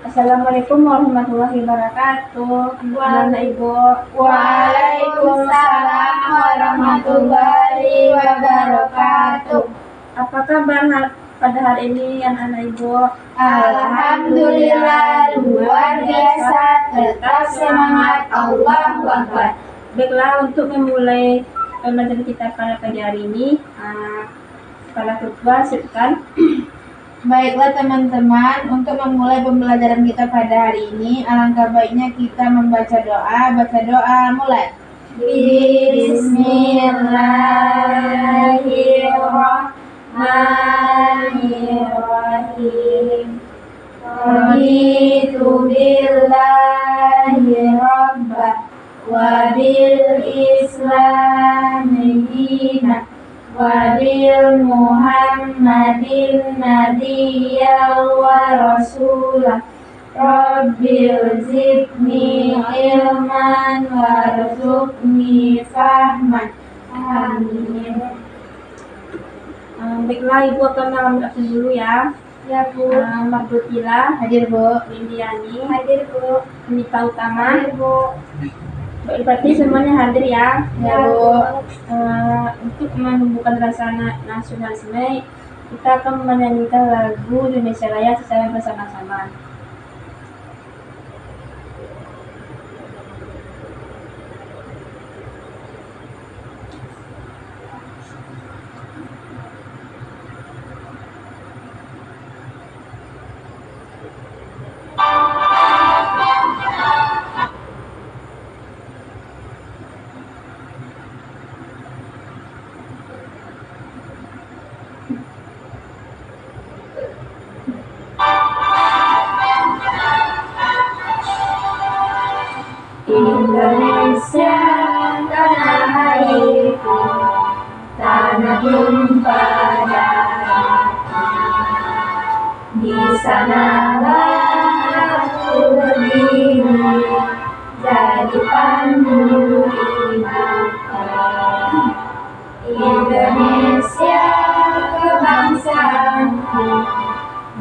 Assalamualaikum warahmatullahi wabarakatuh. Gimana Ibu? Waalaikumsalam warahmatullahi wabarakatuh. Apa kabar pada hari ini anak-anak Ibu? Alhamdulillah luar biasa, tetap semangat, Allahu Akbar. Baiklah, untuk memulai pembelajaran kita pada pagi hari ini, kepala khutbah silakan. Baiklah teman-teman, untuk memulai pembelajaran kita pada hari ini, alangkah baiknya kita membaca doa. Baca doa, mulai. Bismillahirrahmanirrahim. Raditu billahi rabba wa bil islami dina wa bil muhammadin nabiyya wa rasulah. Rabbil zidni ilman warzuqni fahman. Amin. Baiklah, Ibu akan mengambil dulu ya. Ya Bu. Mardutila, Hadir Bu. Indiani, Hadir Bu. Anita Utama. Hadir Bu. Berarti semuanya hadir ya. Ya Bu. Untuk menumbuhkan rasa nasionalisme, kita akan menyanyikan lagu Indonesia Raya secara bersama-sama. Indonesia tanah airku, tanah tumpah darahku. Di sanalah aku berdiri, jadi pandu hidupku. Indonesia kebangsaanku,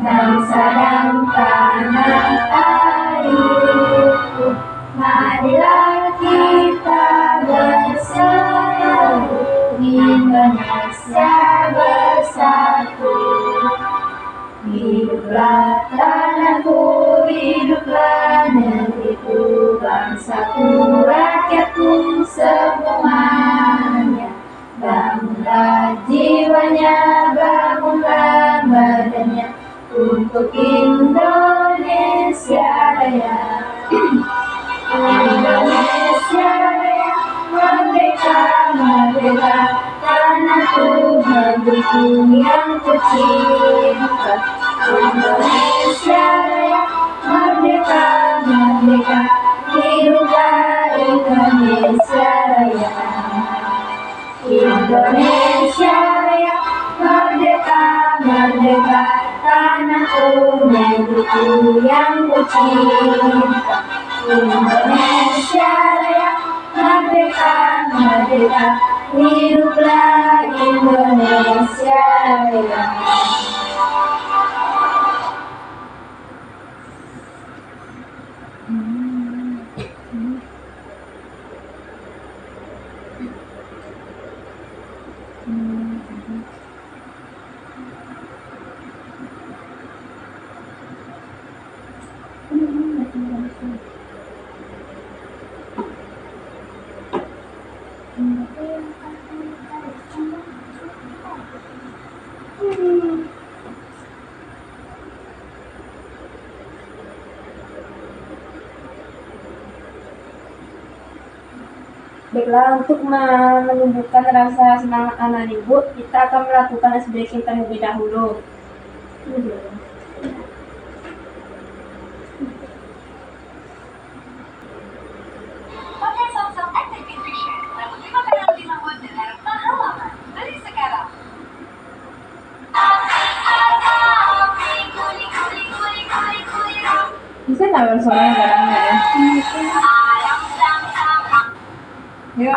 bangsa dan tanah airku. Marilah kita bersatu, Indonesia bersatu. Hiduplah tanahku, hiduplah negeriku, bangsaku, rakyatku semuanya. Bangunlah jiwanya, bangunlah badannya, untuk Indonesia Raya. Indonesia Raya, merdeka, merdeka, tanahku, negeriku yang kucinta. Indonesia Raya, merdeka, merdeka, hiduplah Indonesia Raya. Indonesia Raya, merdeka, merdeka, tanahku, negeriku yang kucinta. Indonesia Raya, merdeka, merdeka, hiduplah Indonesia Raya. Baiklah, untuk menumbuhkan rasa semangat anak Ibu, kita akan melakukan SBK terlebih dahulu. Pakai Samsung Active Infusion, dapat 5 kali lebih lembut dan tahan lama. Beli sekarang. Bisa nggak suaranya barangnya ya? Ya.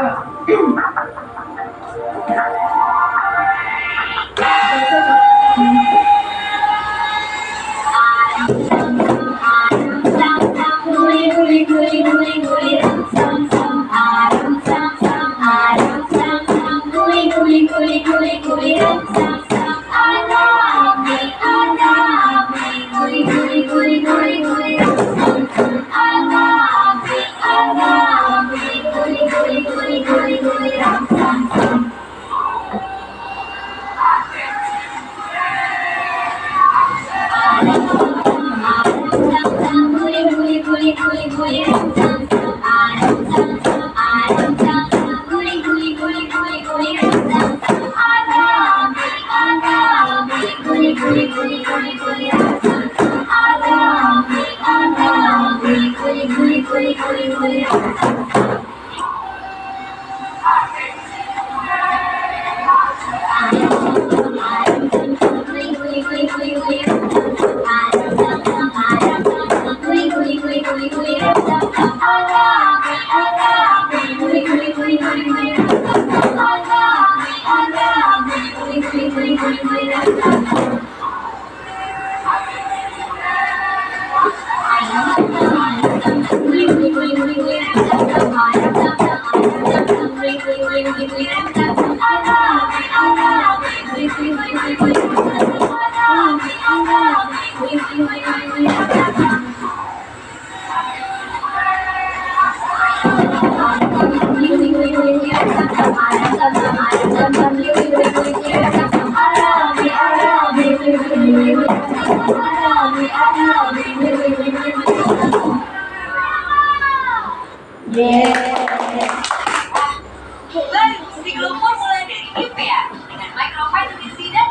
Baru musik lo formula dari IPA dengan microvitamin C dan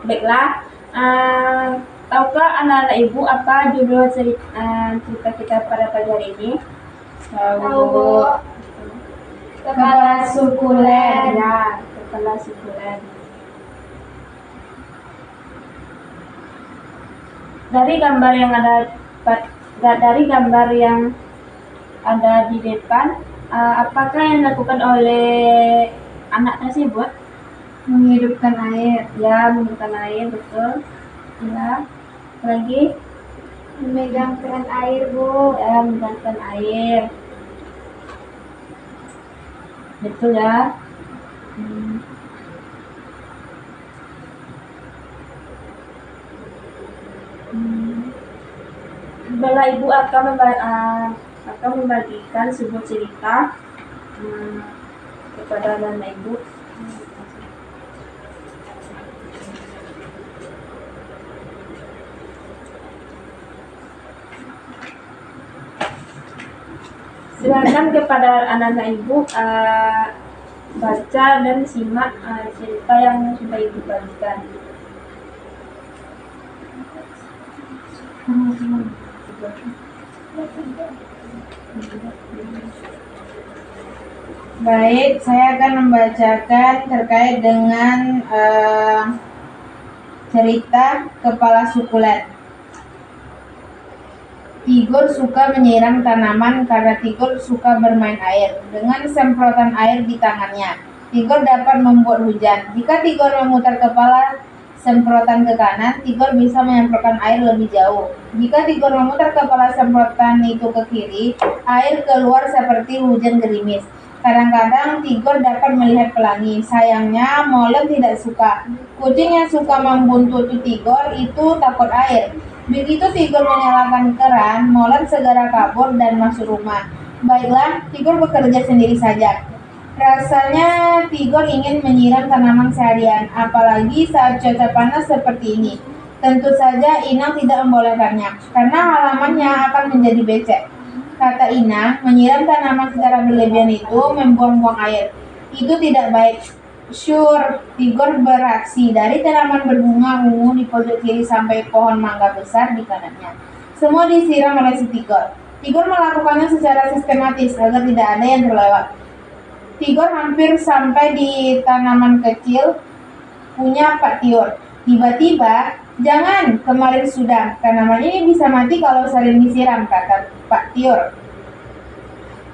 Baiklah, tahukah anak-anak ibu apa judul cerita kita pada pagi hari ini? Tahu, Bu. Kepala sukulen. Ya, kepala sukulen. Dari gambar yang ada di depan, apakah yang dilakukan oleh anak tersebut? Menghidupkan air, Ya, menghidupkan air, betul. Ya, lagi memegang keran air, Bu. ya menghidupkan air. Betul ya. Bella ibu akan membagikan sebuah cerita kepada anak ibu. Silakan kepada anak-anak ibu baca dan simak cerita yang sudah ibu bagikan. Baik, saya akan membacakan terkait dengan cerita kepala sukulen. Tigor suka menyiram tanaman karena Tigor suka bermain air. Dengan semprotan air di tangannya, Tigor dapat membuat hujan. Jika Tigor memutar kepala semprotan ke kanan, Tigor bisa menyemprotkan air lebih jauh. Jika Tigor memutar kepala semprotan itu ke kiri, air keluar seperti hujan gerimis. Kadang-kadang Tigor dapat melihat pelangi. Sayangnya, Molen tidak suka. Kucing yang suka membuntuti Tigor itu takut air. Begitu Tigor menyalakan keran, Molen segera kabur dan masuk rumah. Baiklah, Tigor bekerja sendiri saja. Rasanya Tigor ingin menyiram tanaman seharian, apalagi saat cuaca panas seperti ini. Tentu saja Inang tidak membolehkannya, karena halamannya akan menjadi becek. Kata Inang, menyiram tanaman secara berlebihan itu membuang-buang air. Itu tidak baik. Syur, Tigor beraksi dari tanaman berbunga ungu di pojok kiri sampai pohon mangga besar di kanannya. Semua disiram oleh si Tigor. Tigor melakukannya secara sistematis agar tidak ada yang terlewat. Tigor hampir sampai di tanaman kecil punya Pak Tior. Tiba-tiba, jangan, kemarin sudah. Tanaman ini bisa mati kalau sering disiram, kata Pak Tior.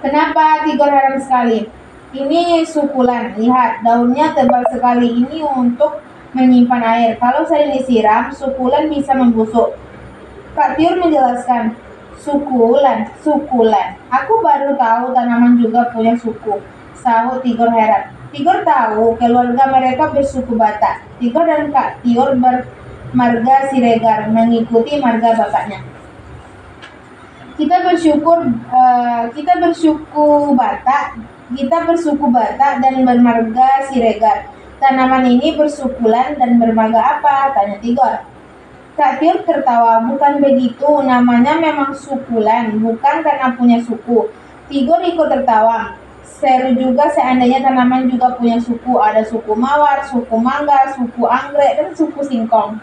Kenapa? Tigor heran sekali. Ini sukulan, lihat, daunnya tebal sekali. Ini untuk menyimpan air. Kalau sering disiram, sukulen bisa membusuk. Kak Tiur menjelaskan, sukulen. Aku baru tahu tanaman juga punya suku, sahut Tigor heran. Tigor tahu keluarga mereka bersuku Batak. Tigor dan Kak Tiur bermarga Siregar, mengikuti marga bapaknya. Kita bersuku Batak dan bermarga Siregar. Tanaman ini bersukulan dan bermarga apa? Tanya Tigor. Kak Tiur tertawa. Bukan begitu, namanya memang sukulan, bukan karena punya suku. Tigor ikut tertawa. Seru juga seandainya tanaman juga punya suku. Ada suku mawar, suku mangga, suku anggrek, dan suku singkong.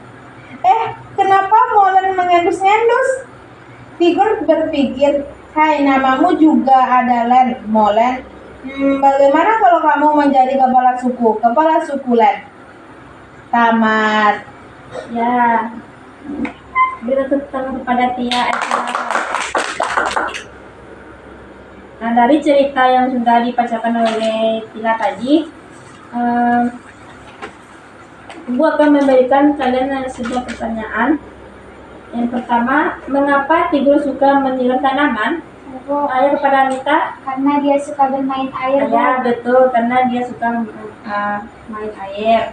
Kenapa molen mengendus-ngendus? Tigor berpikir, hai, namamu juga ada Len, molen. Bagaimana kalau kamu menjadi kepala suku? Kepala suku Len. Tamat. Ya, beri tepuk tangan kepada Tia Esma. Nah, dari cerita yang sudah dibacakan oleh Tia tadi, Ibu akan memberikan kalian sebuah pertanyaan. Yang pertama, mengapa Tigor suka menyiram tanaman? Ayo kepada Anita. Karena dia suka bermain air. Ya, betul, karena dia suka main air.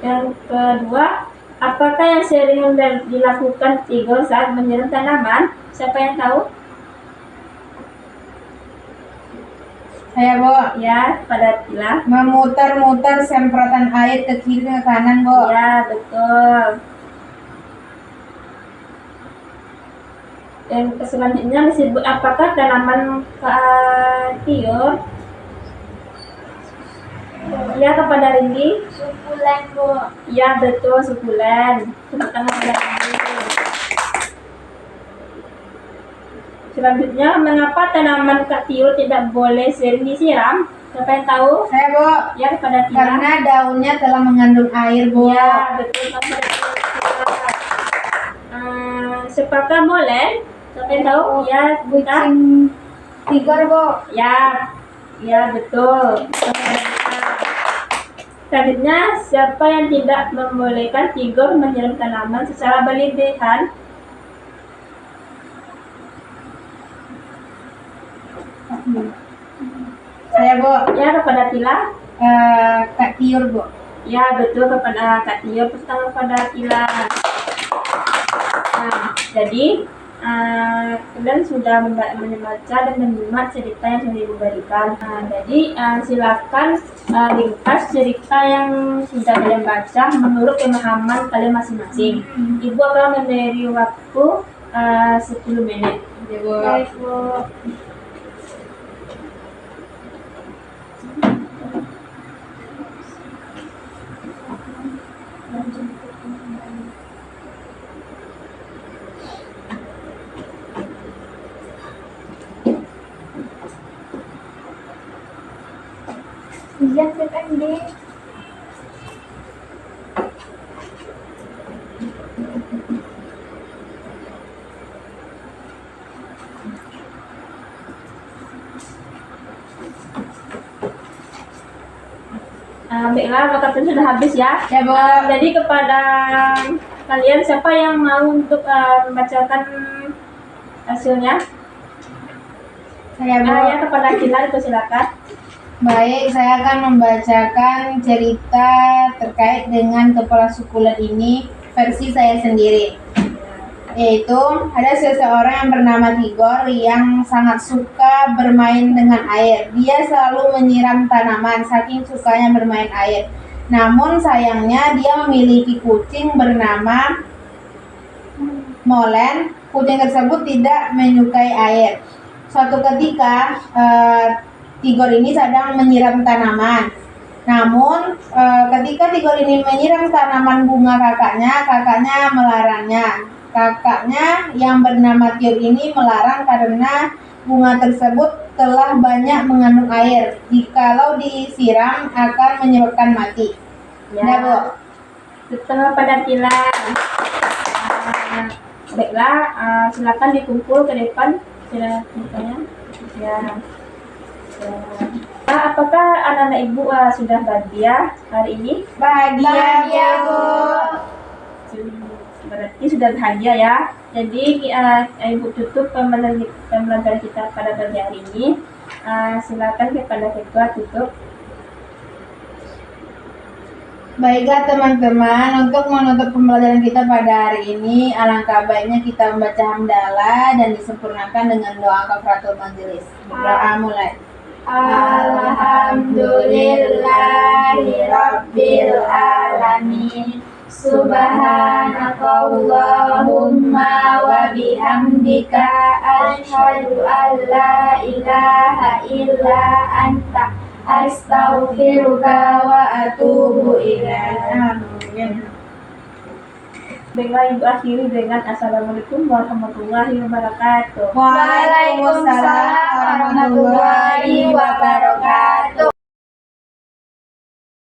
Yang kedua, apakah yang sering dilakukan Tigor saat menyiram tanaman? Siapa yang tahu? Saya, Bo. Ya, pada Tila. Memutar-mutar semprotan air ke kiri ke kanan, Bo. Ya, betul. Yang selanjutnya disebut apakah tanaman Tiur? Ya, kepada Rindi. Sukulen, Bu. Ya, betul, sukulen. Tepuk tangan kepada Rindi. Selanjutnya, mengapa tanaman Kak Tiur tidak boleh sering disiram? Siapa yang tahu? Saya, Bo. Ya, kepada Tina. Karena daunnya telah mengandung air, Bo. Ya, betul, kepada Sepakah molen? Siapa yang tahu? Ya, Buta. Kucing Tigor, Bu. Ya, betul. Selanjutnya, siapa yang tidak membolehkan Tigor menyiram tanaman secara berlebihan? Saya, Bo. Ya, kepada Tila. Kak Tiur, Bo. Ya, betul, kepada Kak Tio. Pertama kepada Tila. Nah, jadi kalian sudah membaca dan menyimak cerita yang sudah diberikan. Jadi silakan ringkas cerita yang sudah kalian baca menurut pemahaman kalian masing-masing. Ibu akan memberi waktu 10 menit. Ya, Bo. Baik, Bu. Iya, kan, Dek. Baiklah, waktu sudah habis ya. Ya, Bo. Jadi kepada kalian siapa yang mau untuk membacakan hasilnya? Saya, Bo. Ya, kepada Tila itu silakan. Baik, saya akan membacakan cerita terkait dengan kepala sukulen ini versi saya sendiri. Yaitu, ada seseorang yang bernama Tigor yang sangat suka bermain dengan air. Dia selalu menyiram tanaman, saking sukanya bermain air. Namun sayangnya dia memiliki kucing bernama Molen. Kucing tersebut tidak menyukai air. Suatu ketika, Tigor ini sedang menyiram tanaman. Namun ketika Tigor ini menyiram tanaman bunga kakaknya melarangnya. Kakaknya yang bernama Tiur ini melarang karena bunga tersebut telah banyak mengandung air. Jikalau disiram akan menyebabkan mati. Ya, Bu. Setengah pada Tila. Baiklah, silakan dikumpul ke depan ceritanya. Ya. Apakah anak-anak ibu sudah bahagia hari ini? Bahagia, Bu. Berarti sudah bahagia ya. Jadi ibu tutup pembelajaran kita pada pagi hari ini. Silakan kepada ketua tutup. Baiklah teman-teman, untuk menutup pembelajaran kita pada hari ini, alangkah baiknya kita membaca hamdalah dan disempurnakan dengan doa kafaratul majelis. Doa mulai. Alhamdulillahirabbil alamin. Subhanakallahumma wa bihamdika asyhadu an la ilaha illa anta astaghfiruka wa atubu ilaika. Baiklah ibu akhiri dengan assalamualaikum warahmatullahi wabarakatuh. Waalaikumsalam warahmatullahi